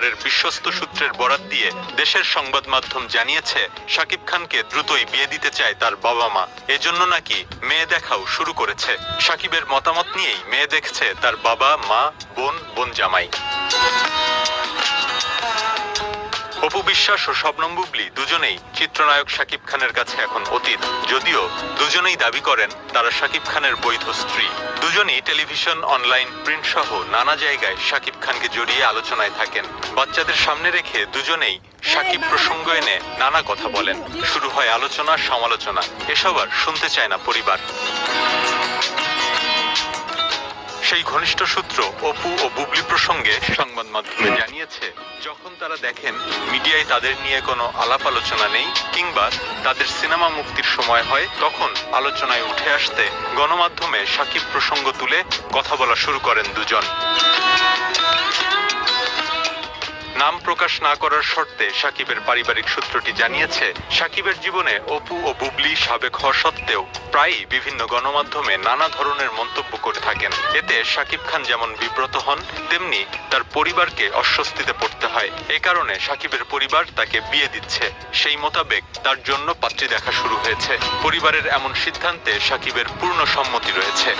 পরিবারের বিশ্বস্ত সূত্রের বরাত দিয়ে দেশের সংবাদ মাধ্যম জানিয়েছে শাকিব খানকে দ্রুতই বিয়ে দিতে চায় তার বাবা মা। এজন্য নাকি মেয়ে দেখাও শুরু করেছে। শাকিবের মতামত নিয়েই মেয়ে দেখছে তার বাবা মা, বোন জামাই। অপু বিশ্বাস ও শবনম বুবলী দুজনেই চিত্রনায়ক শাকিব খানের কাছে এখন অতীত, যদিও দুজনেই দাবি করেন তারা শাকিব খানের বৈধ স্ত্রী। দুজনেই টেলিভিশন, অনলাইন, প্রিন্ট সহ নানা জায়গায় শাকিব খানকে জড়িয়ে আলোচনায় থাকেন। বাচ্চাদের সামনে রেখে দুজনেই শাকিব প্রসঙ্গ এনে নানা কথা বলেন। শুরু হয় আলোচনা, সমালোচনা। এসব আর শুনতে চায় না পরিবার। সেই ঘনিষ্ঠ সূত্র অপু ও বুবলী প্রসঙ্গে সংবাদ মাধ্যমে জানিয়েছে, যখন তারা দেখেন মিডিয়ায় তাদের নিয়ে কোনো আলাপ আলোচনা নেই কিংবা তাদের সিনেমা মুক্তির সময় হয়, তখন আলোচনায় উঠে আসতে গণমাধ্যমে শাকিব প্রসঙ্গ তুলে কথা বলা শুরু করেন দুজন। নাম প্রকাশ না করার শর্তে শাকিবের পারিবারিক সূত্রটি জানিয়েছে, শাকিবের জীবনে অপু ও বুবলী সাবেক হওয়া সত্ত্বেও প্রায়ই বিভিন্ন গণমাধ্যমে নানা ধরনের মন্তব্য করে থাকেন। এতে শাকিব খান যেমন বিব্রত হন, তেমনি তার পরিবারকে অস্বস্তিতে পড়তে হয়। এ কারণে শাকিবের পরিবার তাকে বিয়ে দিচ্ছে। সেই মোতাবেক তার জন্য পাত্রী দেখা শুরু হয়েছে। পরিবারের এমন সিদ্ধান্তে শাকিবের পূর্ণ সম্মতি রয়েছে।